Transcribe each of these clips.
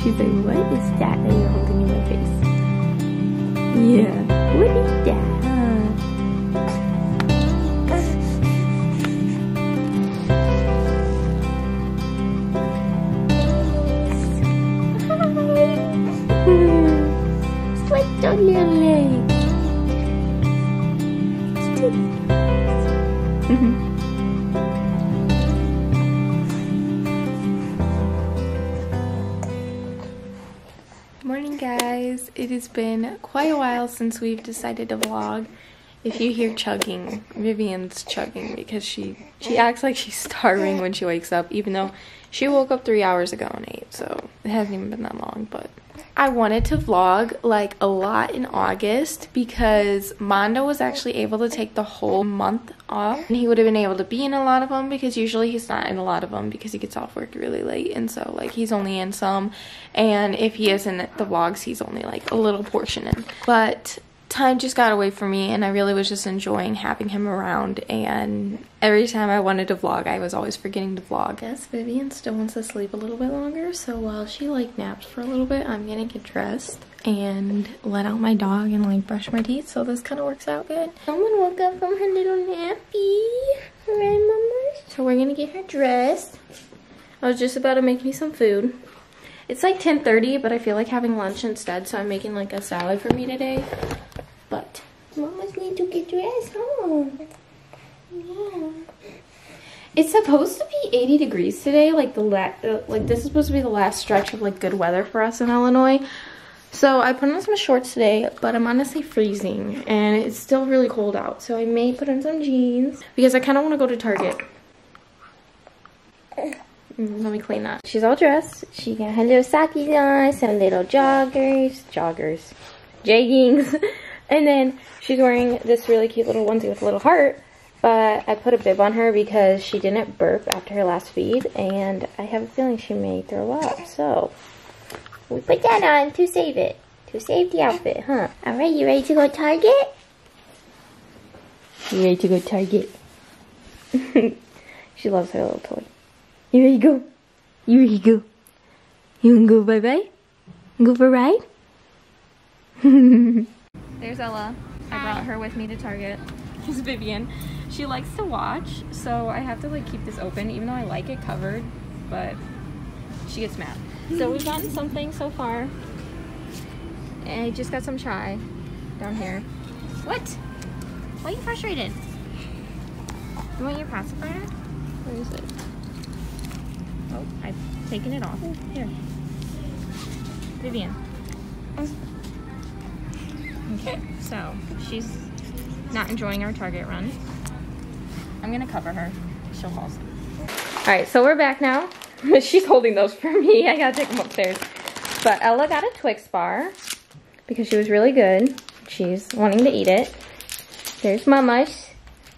She's like, what is that you're holding in my face? Yeah, what is that? Sweat on your leg. Morning guys, it has been quite a while since we've decided to vlog. If you hear chugging, Vivian's chugging because she acts like she's starving when she wakes up, even though she woke up 3 hours ago and ate, so it hasn't even been that long. But I wanted to vlog like a lot in August because Mondo was actually able to take the whole month off, and he would have been able to be in a lot of them because usually he's not in a lot of them because he gets off work really late, and so like he's only in some, and if he is in the vlogs he's only like a little portion in. But time just got away from me and I really was just enjoying having him around, and every time I wanted to vlog I was always forgetting to vlog. Yes, Vivian still wants to sleep a little bit longer, so while she like naps for a little bit I'm gonna get dressed and let out my dog and like brush my teeth, so this kind of works out good. Someone woke up from her little nappy, right mama? So we're gonna get her dressed. I was just about to make me some food. It's like 10:30, but I feel like having lunch instead, so I'm making like a salad for me today. But Mama's need to get dressed home. Yeah. It's supposed to be 80 degrees today. Like this is supposed to be the last stretch of like good weather for us in Illinois. So I put on some shorts today, but I'm honestly freezing and it's still really cold out. So I may put on some jeans because I kind of want to go to Target. Let me clean that. She's all dressed. She got her little sockies on, some little joggers, jeggings. And then she's wearing this really cute little onesie with a little heart, but I put a bib on her because she didn't burp after her last feed, and I have a feeling she may throw up. So we put that on to save it, to save the outfit, huh? All right, you ready to go Target? You ready to go Target? She loves her little toy. You ready to go? You ready to go? You wanna go bye-bye? Go for a ride? There's Ella. I brought her with me to Target. Here's Vivian. She likes to watch, so I have to like keep this open, even though I like it covered, but she gets mad. So we've gotten something so far. And I just got some chai down here. What? Why are you frustrated? You want your pacifier? Where is it? Oh, I've taken it off. Here. Vivian. Okay, so she's not enjoying our Target run. I'm gonna cover her. She'll fall asleep. Alright, so we're back now. She's holding those for me. I gotta take them upstairs. But Ella got a Twix bar because she was really good. She's wanting to eat it. There's Mama's.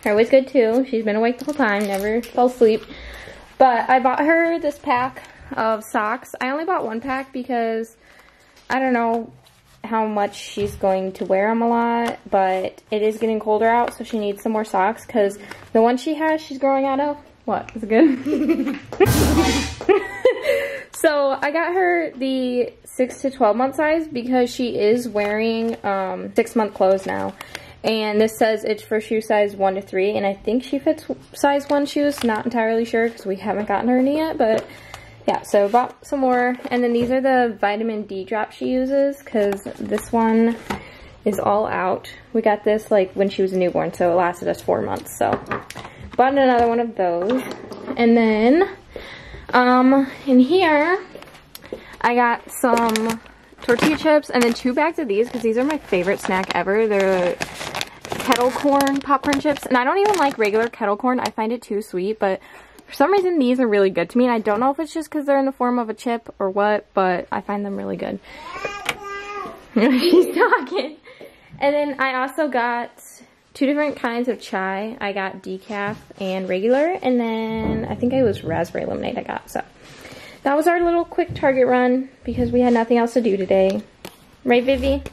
Her was good too. She's been awake the whole time, never fell asleep. But I bought her this pack of socks. I only bought one pack because I don't know how much she's going to wear them a lot, but it is getting colder out, so she needs some more socks because the one she has, she's growing out of. What? Is it good? So I got her the 6 to 12 month size because she is wearing 6-month clothes now. And this says it's for shoe size 1 to 3, and I think she fits size 1 shoes. Not entirely sure because we haven't gotten her any yet, but yeah, so bought some more. And then these are the vitamin D drops she uses because this one is all out. We got this like when she was a newborn, so it lasted us 4 months. So bought another one of those. And then in here I got some tortilla chips and then 2 bags of these because these are my favorite snack ever. They're kettle corn popcorn chips, and I don't even like regular kettle corn. I find it too sweet, but for some reason these are really good to me, and I don't know if it's just because they're in the form of a chip or what, but I find them really good. She's talking. And then I also got 2 different kinds of chai. I got decaf and regular, and then I think it was raspberry lemonade I got. So that was our little quick Target run because we had nothing else to do today. Right, Vivi?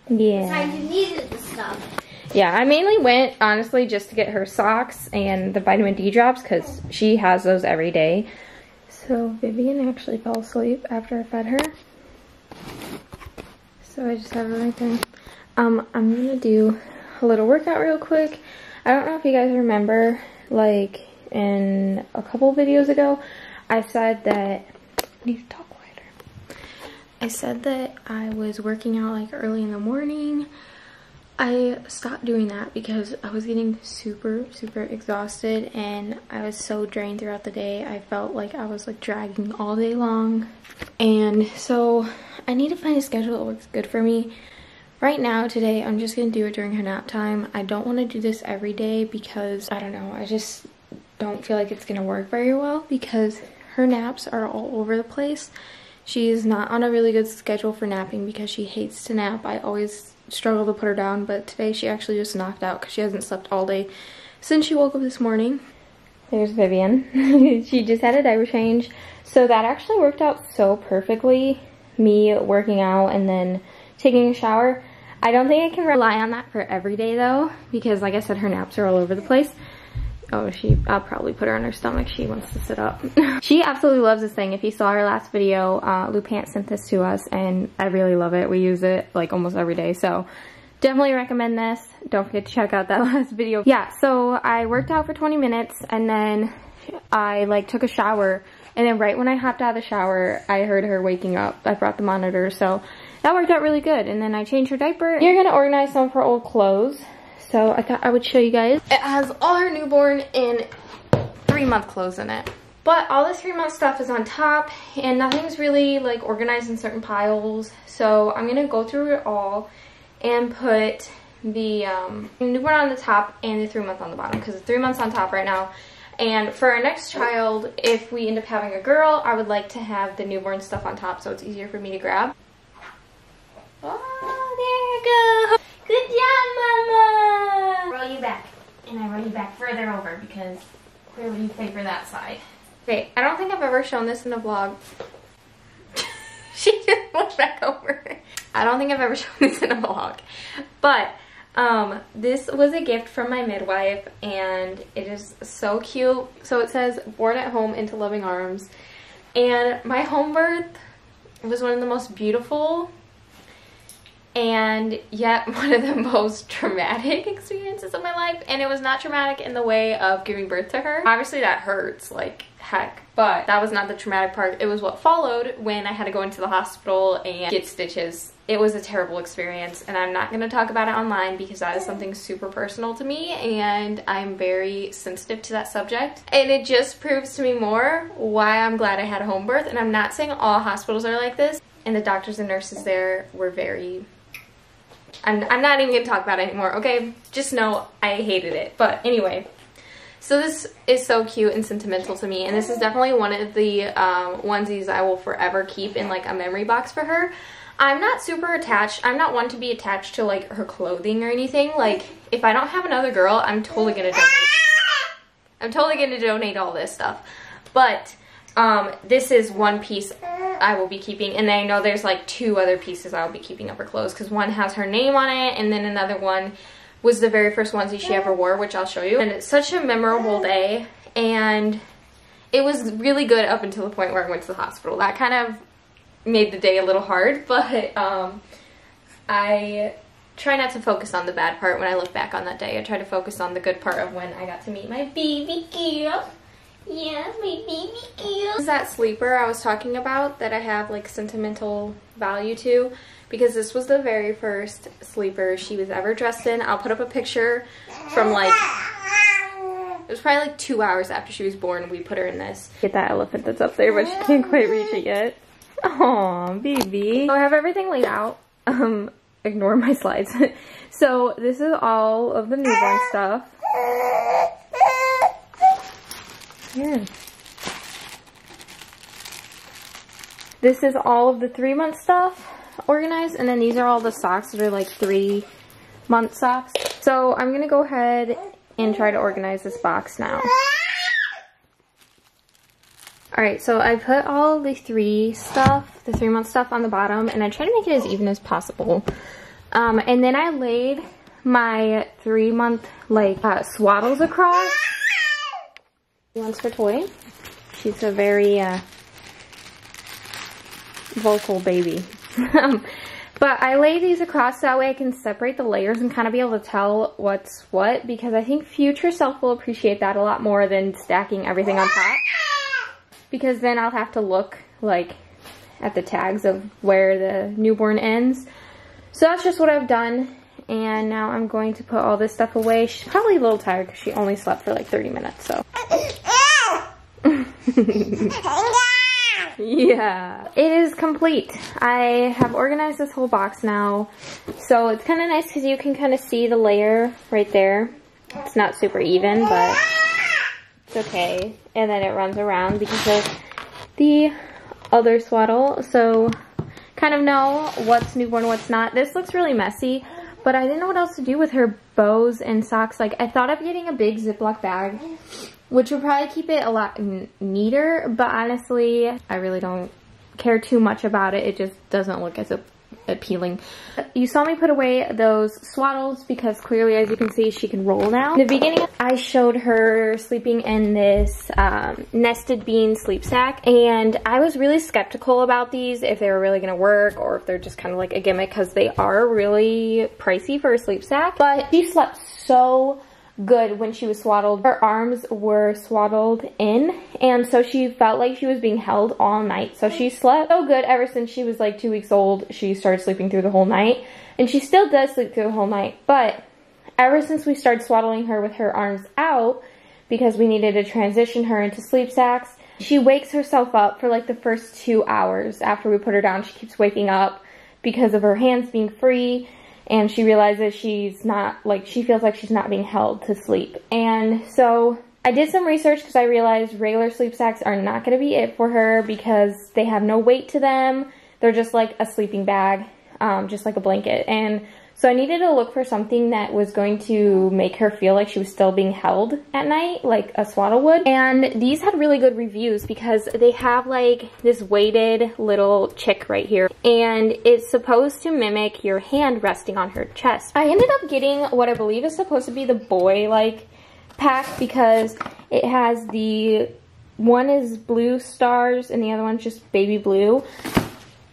Yeah. You needed the stuff. Yeah, I mainly went, honestly, just to get her socks and the vitamin D drops because she has those every day. So So Vivian actually fell asleep after I fed her. So I just have her right there. I'm gonna do a little workout real quick. I don't know if you guys remember, like in a couple videos ago, I said that, I need to talk quieter. I said that I was working out like early in the morning. I stopped doing that because I was getting super exhausted and I was so drained throughout the day. I felt like I was like dragging all day long. And so I need to find a schedule that works good for me. Right now, today, I'm just gonna do it during her nap time. I don't want to do this every day because, I don't know, I just don't feel like it's gonna work very well because her naps are all over the place. She's not on a really good schedule for napping because she hates to nap. I always struggle to put her down, but today she actually just knocked out because she hasn't slept all day since she woke up this morning. There's Vivian. She just had a diaper change. So that actually worked out so perfectly, me working out and then taking a shower. I don't think I can rely on that for every day though, because like I said, her naps are all over the place. Oh, I'll probably put her on her stomach. She wants to sit up. She absolutely loves this thing. If you saw her last video, Lupant sent this to us and I really love it. We use it like almost every day. So definitely recommend this. Don't forget to check out that last video. Yeah, so I worked out for 20 minutes and then I like took a shower. And then right when I hopped out of the shower, I heard her waking up. I brought the monitor, so that worked out really good. And then I changed her diaper. You're gonna organize some of her old clothes. So I thought I would show you guys. It has all her newborn and 3-month clothes in it. But all this 3-month stuff is on top and nothing's really like organized in certain piles. So I'm gonna go through it all and put the newborn on the top and the 3-month on the bottom because the 3 months on top right now. And for our next child, if we end up having a girl, I would like to have the newborn stuff on top so it's easier for me to grab. Oh, there you go. Good job, Mama. Roll you back. And I roll you back further over because clearly you favor that side. Okay, I don't think I've ever shown this in a vlog. She just moved back over. I don't think I've ever shown this in a vlog. But this was a gift from my midwife and it is so cute. So it says, born at home into loving arms. And my home birth was one of the most beautiful and yet one of the most traumatic experiences of my life. And it was not traumatic in the way of giving birth to her. Obviously that hurts like heck, but that was not the traumatic part. It was what followed when I had to go into the hospital and get stitches. It was a terrible experience and I'm not going to talk about it online because that is something super personal to me and I'm very sensitive to that subject. And it just proves to me more why I'm glad I had a home birth. And I'm not saying all hospitals are like this, and the doctors and nurses there were very... I'm not even going to talk about it anymore, okay? Just know I hated it. But anyway, so this is so cute and sentimental to me. And this is definitely one of the onesies I will forever keep in like a memory box for her. I'm not super attached. I'm not one to be attached to like her clothing or anything. Like if I don't have another girl, I'm totally going to donate. I'm totally going to donate all this stuff. But this is one piece I will be keeping, and I know there's like 2 other pieces I will be keeping of her clothes because one has her name on it and then another one was the very first onesie she ever wore, which I'll show you. And it's such a memorable day and it was really good up until the point where I went to the hospital. That kind of made the day a little hard, but I try not to focus on the bad part when I look back on that day. I try to focus on the good part of when I got to meet my baby girl. Yeah, my baby girl. This is that sleeper I was talking about that I have like sentimental value to because this was the very first sleeper she was ever dressed in. I'll put up a picture from like, it was probably like 2 hours after she was born we put her in this. Get that elephant that's up there but she can't quite reach it yet. Aw, baby. So I have everything laid out. Ignore my slides. So this is all of the newborn stuff. Here. This is all of the 3-month stuff organized, and then these are all the socks that are like 3-month socks. So I'm gonna go ahead and try to organize this box now. Alright, so I put all the 3-month stuff on the bottom, and I try to make it as even as possible. And then I laid my 3-month like swaddles across. She wants her toy. She's a very vocal baby. But I lay these across so that way I can separate the layers and kind of be able to tell what's what, because I think future self will appreciate that a lot more than stacking everything on top. Because then I'll have to look like at the tags of where the newborn ends. So that's just what I've done. And now I'm going to put all this stuff away. She's probably a little tired because she only slept for like 30 minutes, so. Yeah, it is complete. I have organized this whole box now. So it's kind of nice because you can kind of see the layer right there. It's not super even, but it's okay. And then it runs around because of the other swaddle. So kind of know what's newborn, what's not. This looks really messy, but I didn't know what else to do with her bows and socks. Like, I thought of getting a big Ziploc bag, which would probably keep it a lot neater, but honestly, I really don't care too much about it. It just doesn't look as appealing. You saw me put away those swaddles because clearly, as you can see, she can roll now. In the beginning, I showed her sleeping in this nested bean sleep sack, and I was really skeptical about these, if they were really gonna work or if they're just kind of like a gimmick, because they are really pricey for a sleep sack. But she slept so good when she was swaddled. Her arms were swaddled in, and so she felt like she was being held all night. So she slept so good ever since she was like 2 weeks old. She started sleeping through the whole night, and she still does sleep through the whole night. But ever since we started swaddling her with her arms out, because we needed to transition her into sleep sacks, she wakes herself up for like the first 2 hours after we put her down. She keeps waking up because of her hands being free. And she realizes she's not, like, she feels like she's not being held to sleep. And so I did some research because I realized regular sleep sacks are not going to be it for her because they have no weight to them. They're just like a sleeping bag, just like a blanket. And so I needed to look for something that was going to make her feel like she was still being held at night, like a swaddle would. And these had really good reviews because they have like this weighted little chick right here. And it's supposed to mimic your hand resting on her chest. I ended up getting what I believe is supposed to be the boy-like pack because it has one is blue stars and the other one's just baby blue.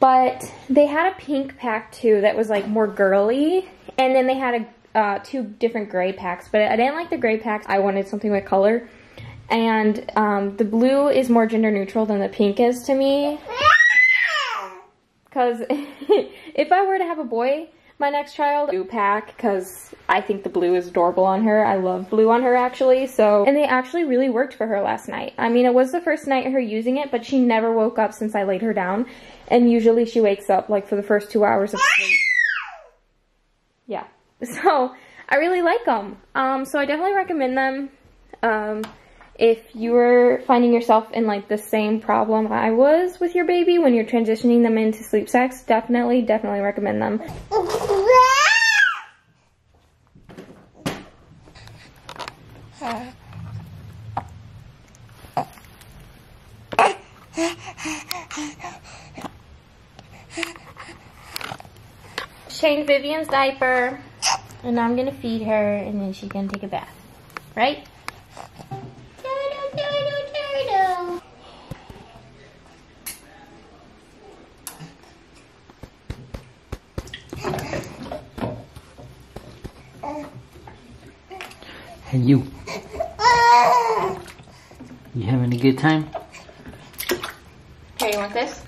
But they had a pink pack too that was like more girly, and then they had two different gray packs, but I didn't like the gray packs. I wanted something with color, and the blue is more gender neutral than the pink is to me. Because if I were to have a boy, my next child, blue pack, because I think the blue is adorable on her. I love blue on her actually. So, and they actually really worked for her last night. I mean, it was the first night of her using it, but she never woke up since I laid her down. And usually she wakes up like for the first 2 hours of sleep. Yeah. So I really like them. So I definitely recommend them. If you were finding yourself in like the same problem I was with your baby when you're transitioning them into sleep sacks, definitely recommend them. Change Vivian's diaper, and now I'm gonna feed her, and then she's gonna take a bath, right? Hey, you. You having a good time? Here, you want this?